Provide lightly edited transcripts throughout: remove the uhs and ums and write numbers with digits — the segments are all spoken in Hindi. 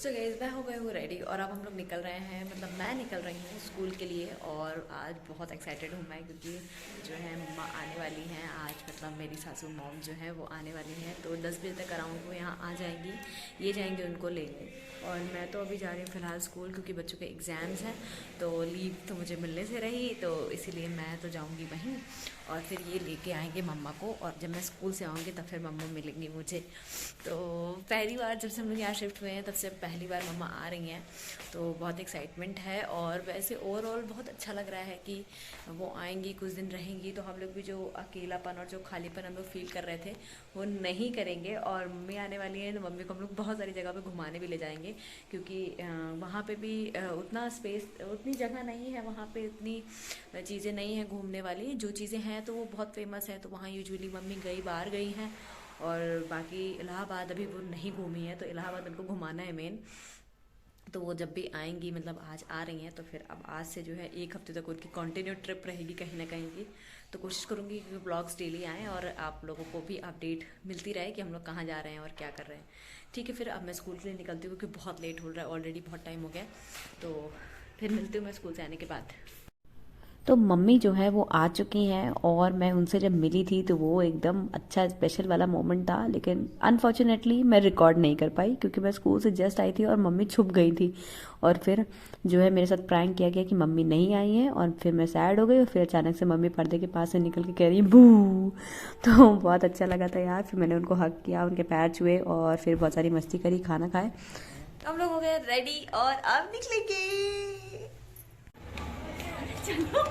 सो गाइस मैं हो गई हूँ रेडी और अब हम लोग निकल रहे हैं। मतलब मैं निकल रही हूँ स्कूल के लिए और आज बहुत एक्साइटेड हूँ मैं, क्योंकि जो है मम्मा आने वाली हैं आज। मतलब मेरी सासू मॉम जो है वो आने वाली हैं, तो 10 बजे तक अराउंड वो यहाँ आ जाएंगी। ये जाएंगे उनको लेने और मैं तो अभी जा रही हूँ फ़िलहाल स्कूल, क्योंकि बच्चों के एग्ज़ाम्स हैं तो लीव तो मुझे मिलने से रही, तो इसीलिए मैं तो जाऊँगी वहीं। और फिर ये लेके आएंगे मम्मा को, और जब मैं स्कूल से आऊँगी तब फिर मम्मा मिलेंगी मुझे। तो पहली बार जब से हम लोग यहाँ शिफ्ट हुए हैं तब से पहली बार मम्मा आ रही हैं, तो बहुत एक्साइटमेंट है। और वैसे ओवरऑल बहुत अच्छा लग रहा है कि वो आएंगी, कुछ दिन रहेंगी, तो हम लोग भी जो अकेलापन और जो खालीपन हम लोग फील कर रहे थे वो नहीं करेंगे। और मम्मी आने वाली है तो मम्मी को हम लोग बहुत सारी जगह पे घुमाने भी ले जाएंगे, क्योंकि वहाँ पे भी उतना स्पेस, उतनी जगह नहीं है वहाँ पे, उतनी चीज़ें नहीं हैं घूमने वाली। जो चीज़ें हैं तो वो बहुत फेमस है, तो वहाँ यूजुअली मम्मी कई बार गई हैं। और बाकी इलाहाबाद अभी वो नहीं घूमी है, तो इलाहाबाद उनको घुमाना है मेन। तो वो जब भी आएंगी, मतलब आज आ रही हैं, तो फिर अब आज से जो है 1 हफ्ते तक उनकी कंटिन्यू ट्रिप रहेगी कहीं ना कहीं की। तो कोशिश करूँगी कि ब्लॉग्स डेली आएँ और आप लोगों को भी अपडेट मिलती रहे कि हम लोग कहाँ जा रहे हैं और क्या कर रहे हैं। ठीक है, फिर अब मैं स्कूल के लिए निकलती हूँ क्योंकि बहुत लेट हो रहा है, ऑलरेडी बहुत टाइम हो गया। तो फिर मिलती हूँ मैं स्कूल से आने के बाद। तो मम्मी जो है वो आ चुकी हैं और मैं उनसे जब मिली थी तो वो एकदम अच्छा स्पेशल वाला मोमेंट था, लेकिन अनफॉर्चुनेटली मैं रिकॉर्ड नहीं कर पाई क्योंकि मैं स्कूल से जस्ट आई थी और मम्मी छुप गई थी। और फिर जो है मेरे साथ प्रैंक किया गया कि मम्मी नहीं आई हैं, और फिर मैं सैड हो गई और फिर अचानक से मम्मी पर्दे के पास से निकल के कह रही है बू। तो बहुत अच्छा लगा था यार। फिर मैंने उनको हक किया, उनके पैर छुए और फिर बहुत सारी मस्ती करी, खाना खाए। तो हम लोग हो गए रेडी और अब निकलेंगे। चलो।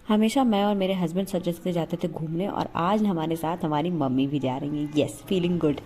हमेशा मैं और मेरे हस्बैंड सच से जाते थे घूमने, और आज हमारे साथ हमारी मम्मी भी जा रही हैं। Yes, feeling good.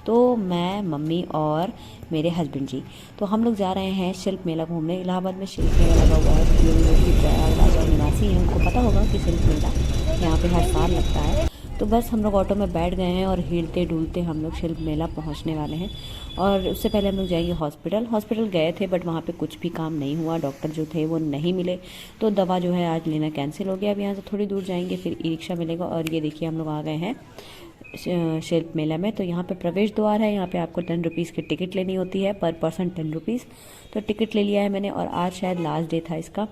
तो मैं, मम्मी और मेरे हस्बैंड जी, तो हम लोग जा रहे हैं शिल्प मेला घूमने। इलाहाबाद में शिल्प मेला लगा हुआ है। जो लोग भी प्रयागराज और निवासी हैं उनको पता होगा कि शिल्प मेला यहाँ पे हर साल लगता है। तो बस हम लोग ऑटो में बैठ गए हैं और हिलते डुलते हम लोग शिल्प मेला पहुँचने वाले हैं। और उससे पहले हम लोग जाएंगे हॉस्पिटल। हॉस्पिटल गए थे बट वहाँ पे कुछ भी काम नहीं हुआ, डॉक्टर जो थे वो नहीं मिले, तो दवा जो है आज लेना कैंसिल हो गया। अब यहाँ से थोड़ी दूर जाएंगे फिर ई रिक्शा मिलेगा। और ये देखिए हम लोग आ गए हैं शिल्प मेला में। तो यहाँ पे प्रवेश द्वार है, यहाँ पे आपको 10 रुपीज़ की टिकट लेनी होती है, पर पर्सन 10 रुपीज़। तो टिकट ले लिया है मैंने, और आज शायद लास्ट डे था इसका।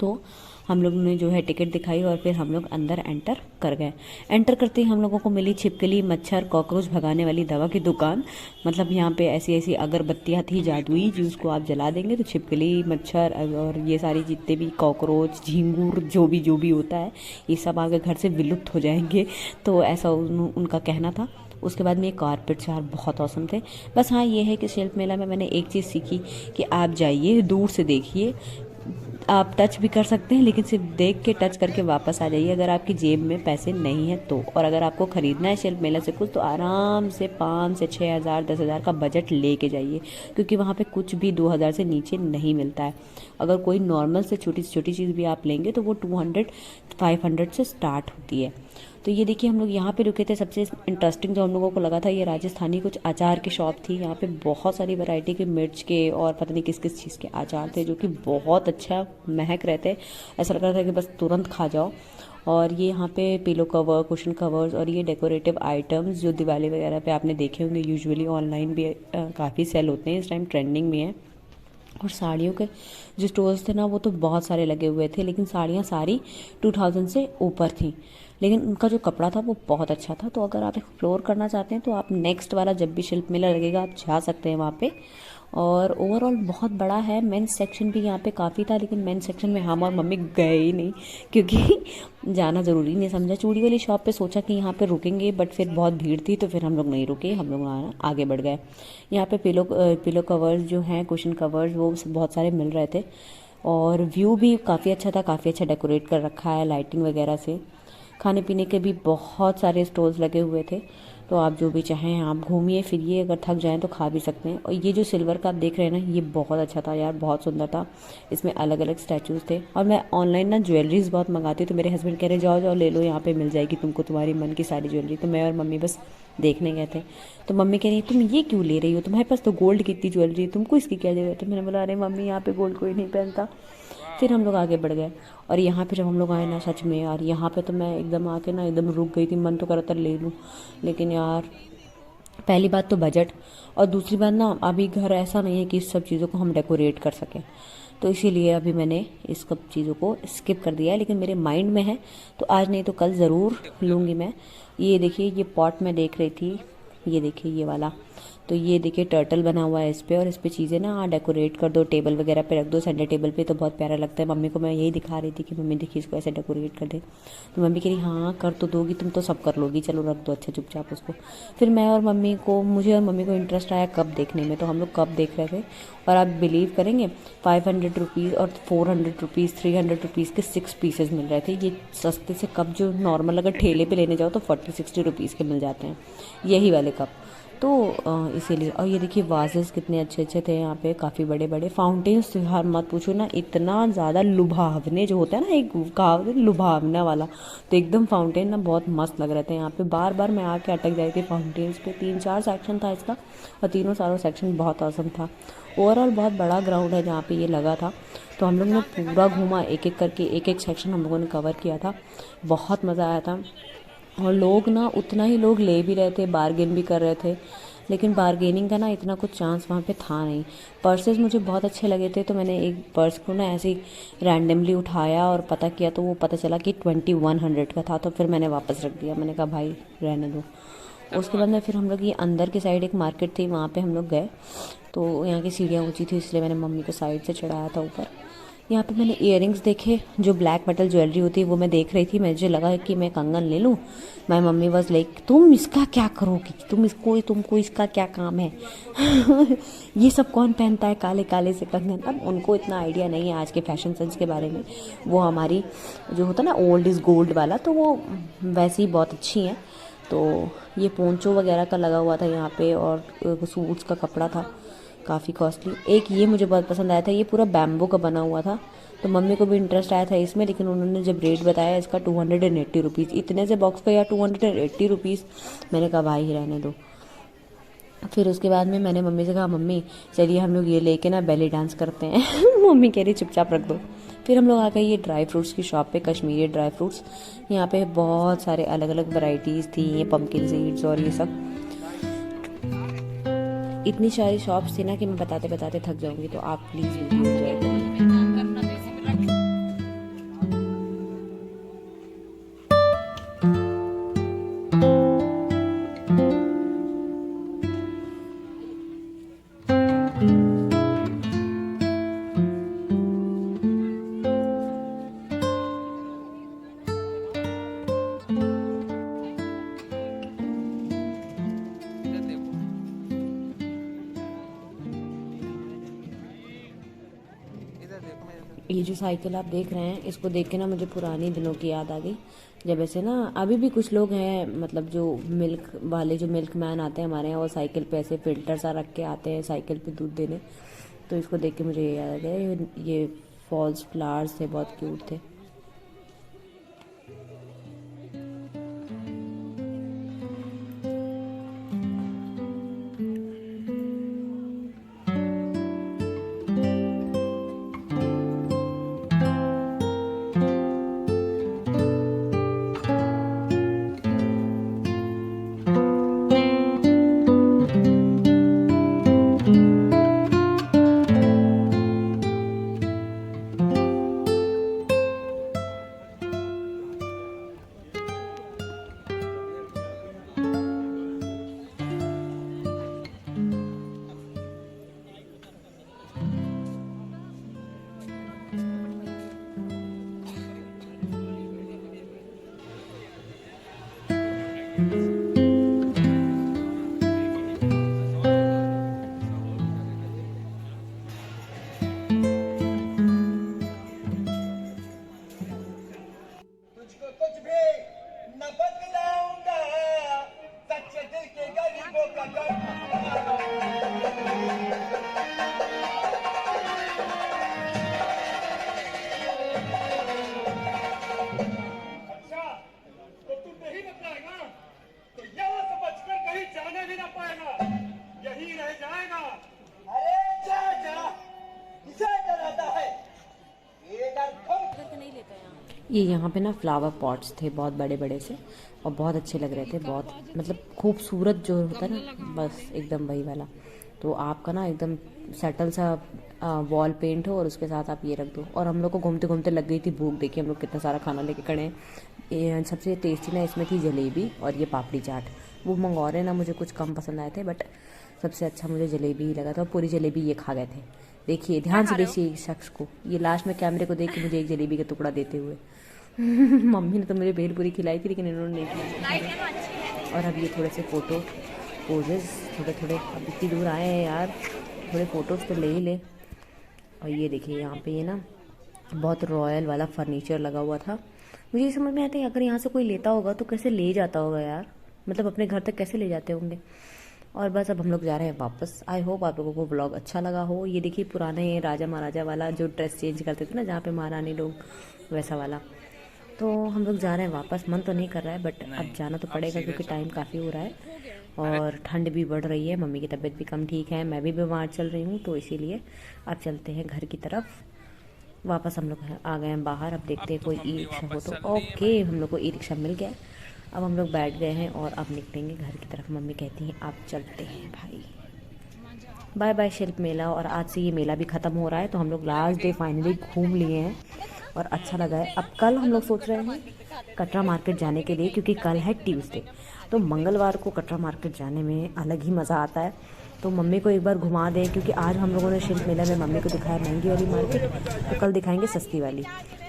तो हम लोग ने जो है टिकट दिखाई और फिर हम लोग अंदर एंटर कर गए। एंटर करते ही हम लोगों को मिली छिपकली, मच्छर, कॉकरोच भगाने वाली दवा की दुकान। मतलब यहाँ पे ऐसी ऐसी अगरबत्तियाँ थी जादुई, जिसको आप जला देंगे तो छिपकली, मच्छर और ये सारी जितने भी कॉकरोच, झींगुर, जो भी होता है, ये सब आगे घर से विलुप्त हो जाएंगे। तो ऐसा उनका कहना था। उसके बाद में ये कारपेट चार बहुत औसम थे। बस हाँ, ये है कि शिल्प मेला में मैंने एक चीज़ सीखी कि आप जाइए, दूर से देखिए, आप टच भी कर सकते हैं लेकिन सिर्फ देख के टच करके वापस आ जाइए अगर आपकी जेब में पैसे नहीं है तो। और अगर आपको ख़रीदना है शिल्प मेला से कुछ, तो आराम से 5 से 6 हज़ार 10 हज़ार का बजट लेके जाइए, क्योंकि वहाँ पे कुछ भी 2 हज़ार से नीचे नहीं मिलता है। अगर कोई नॉर्मल से छोटी चीज़ भी आप लेंगे तो वो 200 500 से स्टार्ट होती है। तो ये देखिए हम लोग यहाँ पे रुके थे। सबसे इंटरेस्टिंग जो हम लोगों को लगा था, ये राजस्थानी कुछ अचार की शॉप थी। यहाँ पे बहुत सारी वैरायटी के मिर्च के और पता नहीं किस किस चीज़ के अचार थे, जो कि बहुत अच्छा महक रहे थे। ऐसा लग रहा था कि बस तुरंत खा जाओ। और ये यहाँ पे पिलो कवर, कुशन कवर्स और ये डेकोरेटिव आइटम्स जो दिवाली वगैरह पे आपने देखे होंगे, यूजुअली ऑनलाइन भी काफ़ी सेल होते हैं, इस टाइम ट्रेंडिंग में है। और साड़ियों के जो स्टोर्स थे ना, वो तो बहुत सारे लगे हुए थे, लेकिन साड़ियाँ सारी 2000 से ऊपर थी। लेकिन उनका जो कपड़ा था वो बहुत अच्छा था। तो अगर आप एक्सप्लोर करना चाहते हैं तो आप नेक्स्ट वाला जब भी शिल्प मेला लगेगा आप जा सकते हैं वहाँ पे। और ओवरऑल बहुत बड़ा है। मेंस सेक्शन भी यहाँ पे काफ़ी था, लेकिन मेंस सेक्शन में हम और मम्मी गए ही नहीं क्योंकि जाना ज़रूरी नहीं समझा। चूड़ी वाली शॉप पे सोचा कि यहाँ पे रुकेंगे, बट फिर बहुत भीड़ थी तो फिर हम लोग नहीं रुके, हम लोग आगे बढ़ गए। यहाँ पे पिलो कवर्स जो हैं, कुशन कवर्स, वो बहुत सारे मिल रहे थे। और व्यू भी काफ़ी अच्छा था, काफ़ी अच्छा डेकोरेट कर रखा है लाइटिंग वगैरह से। खाने पीने के भी बहुत सारे स्टॉल्स लगे हुए थे, तो आप जो भी चाहें आप घूमिए फिरिए, अगर थक जाएं तो खा भी सकते हैं। और ये जो सिल्वर का आप देख रहे हैं ना, ये बहुत अच्छा था यार, बहुत सुंदर था। इसमें अलग अलग स्टैचूज़ थे। और मैं ऑनलाइन ना ज्वेलरीज बहुत मंगाती हूँ, तो मेरे हस्बैंड कह रहे जाओ जाओ ले लो, यहाँ पे मिल जाएगी तुमको तुम्हारी मन की सारी ज्वेलरी। तो मैं और मम्मी बस देखने गए थे। तो मम्मी कह रही तुम ये क्यों ले रही हो, तुम्हारे पास तो गोल्ड की इतनी ज्वेलरी है, तुमको इसकी क्या जरूरत है। मैंने बोला अरे मम्मी, यहाँ पे गोल्ड कोई नहीं पहनता। फिर हम लोग आगे बढ़ गए। और यहाँ पे जब हम लोग आए ना, सच में यार, यहाँ पे तो मैं एकदम आके ना एकदम रुक गई थी। मन तो कर रहा था ले लूँ, लेकिन यार पहली बात तो बजट, और दूसरी बात ना अभी घर ऐसा नहीं है कि इस सब चीज़ों को हम डेकोरेट कर सकें, तो इसीलिए अभी मैंने इस सब चीज़ों को स्किप कर दिया है। लेकिन मेरे माइंड में है तो आज नहीं तो कल ज़रूर लूँगी मैं। ये देखिए, ये पॉट मैं देख रही थी, ये देखिए ये वाला, तो ये देखिए टर्टल बना हुआ है इस पे, और इस पे चीज़ें ना डेकोरेट कर दो, टेबल वगैरह पे रख दो, संडे टेबल पे, तो बहुत प्यारा लगता है। मम्मी को मैं यही दिखा रही थी कि मम्मी देखिए इसको ऐसे डेकोरेट कर दे, तो मम्मी कह रही हाँ कर तो दोगी, तुम तो सब कर लोगी, चलो रख दो अच्छा चुपचाप उसको। फिर मैं और मम्मी को, मुझे और मम्मी को इंटरेस्ट आया कप देखने में, तो हम लोग कप देख रहे थे, और आप बिलीव करेंगे 500 रुपीज़ और 400 रुपीज़ 300 रुपीज़ के 6 पीसेज मिल रहे थे। ये सस्ते से कप जो नॉर्मल अगर ठेले पे लेने जाओ तो 40-60 रुपीज़ के मिल जाते हैं, यही वाले कप। तो इसीलिए, और ये देखिए वाजेस कितने अच्छे अच्छे थे यहाँ पे, काफ़ी बड़े बड़े फाउंटेन्स, हर मत पूछो ना, इतना ज़्यादा लुभावने, जो होता है ना एक कहावत है लुभावना वाला, तो एकदम फाउंटेन ना बहुत मस्त लग रहे थे यहाँ पे। बार बार मैं आके अटक जाती थी फाउंटेन्स पे। 3-4 सेक्शन था इसका, और तीनों सारों सेक्शन बहुत औसम था। ओवरऑल बहुत बड़ा ग्राउंड है जहाँ पे ये लगा था, तो हम लोग ने पूरा घूमा, एक एक करके एक एक सेक्शन हम लोगों ने कवर किया था। बहुत मज़ा आया था, और लोग ना उतना ही लोग ले भी रहे थे, बार्गेन भी कर रहे थे, लेकिन बार्गेनिंग का ना इतना कुछ चांस वहाँ पे था नहीं। पर्सेस मुझे बहुत अच्छे लगे थे, तो मैंने एक पर्स को ना ऐसे ही रैंडमली उठाया और पता किया, तो वो पता चला कि 2100 का था, तो फिर मैंने वापस रख दिया, मैंने कहा भाई रहने दो। उसके बाद में फिर हम लोग ये अंदर की साइड एक मार्केट थी, वहाँ पे हम लोग गए, तो यहाँ की सीढ़ियाँ ऊँची थी, इसलिए मैंने मम्मी को साइड से चढ़ाया था ऊपर। यहाँ पे मैंने इयररिंग्स देखे, जो ब्लैक मेटल ज्वेलरी होती है वो मैं देख रही थी, मुझे लगा कि मैं कंगन ले लूँ। माय मम्मी वाज लाइक तुम इसका क्या करोगी, तुमको इसका क्या काम है ये सब कौन पहनता है काले काले से कंगन। अब उनको इतना आइडिया नहीं है आज के फैशन सेंस के बारे में, वो हमारी जो होता है ना ओल्ड इज़ गोल्ड वाला, तो वो वैसे ही बहुत अच्छी हैं। तो ये पोंचो वगैरह का लगा हुआ था यहाँ पे, और सूट्स का कपड़ा था काफ़ी कॉस्टली। एक ये मुझे बहुत पसंद आया था, ये पूरा बैम्बू का बना हुआ था, तो मम्मी को भी इंटरेस्ट आया था इसमें, लेकिन उन्होंने जब रेट बताया इसका 280 रुपीज़, इतने से बॉक्स का या 280 रुपीज़, मैंने कहा भाई रहने दो। फिर उसके बाद में मैंने मम्मी से कहा मम्मी चलिए हम लोग ये लेके ना बेली डांस करते हैं मम्मी कह रही चुपचाप रख दो। फिर हम लोग आ गए ये ड्राई फ्रूट्स की शॉप पे, कश्मीरी ड्राई फ्रूट्स। यहाँ पे बहुत सारे अलग अलग वैरायटीज़ थी, ये पम्पकिन सीड्स और ये सब। इतनी सारी शॉप्स थी ना कि मैं बताते बताते थक जाऊंगी, तो आप प्लीज़ वीडियो एंजॉय करिए। ये जो साइकिल आप देख रहे हैं, इसको देख के ना मुझे पुराने दिनों की याद आ गई, जब ऐसे ना अभी भी कुछ लोग हैं, मतलब जो मिल्क वाले, जो मिल्क मैन आते हैं हमारे यहाँ, वो साइकिल पे ऐसे फिल्टर सा रख के आते हैं साइकिल पे दूध देने। तो इसको देख के मुझे ये याद आ गया, ये फॉल्स फ्लावर्स थे, बहुत क्यूट थे। ये यहाँ पे ना फ्लावर पॉट्स थे बहुत बड़े बड़े से और बहुत अच्छे लग रहे थे, बहुत मतलब खूबसूरत जो होता है ना, बस एकदम वही वाला। तो आपका ना एकदम सेटल सा वॉल पेंट हो और उसके साथ आप ये रख दो। और हम लोग को घूमते घूमते लग गई थी भूख, देखिए हम लोग कितना सारा खाना लेके खड़े हैं। सबसे टेस्टी ना इसमें थी जलेबी और ये पापड़ी चाट। वो मंगौरे ना मुझे कुछ कम पसंद आए थे, बट सबसे अच्छा मुझे जलेबी ही लगा था। पूरी जलेबी ये खा गए थे। देखिए ध्यान से देखिए इस शख्स को, ये लास्ट में कैमरे को देख के मुझे एक जलेबी का टुकड़ा देते हुए। मम्मी ने तो मुझे भेलपूरी खिलाई थी लेकिन इन्होंने नहीं खिलाई। और अब ये थोड़े से फ़ोटो पोजेस थोड़े थोड़े, अब इतनी दूर आए हैं यार, थोड़े फ़ोटोज़ तो ले ही ले। और ये देखिए यहाँ पे ये ना बहुत रॉयल वाला फर्नीचर लगा हुआ था। मुझे ये समझ में आता है अगर यहाँ से कोई लेता होगा तो कैसे ले जाता होगा यार, मतलब अपने घर तक कैसे ले जाते होंगे। और बस अब हम लोग जा रहे हैं वापस। आई होप आप लोगों को व्लॉग अच्छा लगा हो। ये देखिए पुराने राजा महाराजा वाला जो ड्रेस चेंज करते थे ना, जहाँ पे महारानी लोग, वैसा वाला। तो हम लोग जा रहे हैं वापस। मन तो नहीं कर रहा है बट अब जाना तो पड़ेगा क्योंकि टाइम काफ़ी हो रहा है और ठंड भी बढ़ रही है। मम्मी की तबीयत भी कम ठीक है, मैं भी बीमार चल रही हूँ, तो इसीलिए अब चलते हैं घर की तरफ। वापस हम लोग आ गए हैं बाहर। अब देखते हैं कोई ई रिक्शा हो तो। ओके, हम लोग को ई रिक्शा मिल गया। अब हम लोग बैठ गए हैं और अब निकलेंगे घर की तरफ। मम्मी कहती हैं आप चलते हैं भाई। बाय बाय शिल्प मेला। और आज से ये मेला भी ख़त्म हो रहा है, तो हम लोग लास्ट डे फाइनली घूम लिए हैं और अच्छा लगा है। अब कल हम लोग सोच रहे हैं कटरा मार्केट जाने के लिए, क्योंकि कल है ट्यूसडे। तो मंगलवार को कटरा मार्केट जाने में अलग ही मज़ा आता है। तो मम्मी को एक बार घुमा दें, क्योंकि आज हम लोगों ने शिल्प मेला में मम्मी को दिखाया महंगी वाली मार्केट, तो कल दिखाएंगे सस्ती वाली।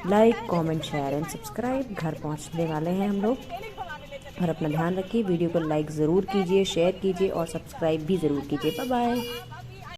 Like comment share and subscribe. घर पहुंचने वाले हैं हम लोग। और अपना ध्यान रखिए, वीडियो को लाइक ज़रूर कीजिए, शेयर कीजिए और सब्सक्राइब भी ज़रूर कीजिए। Bye bye.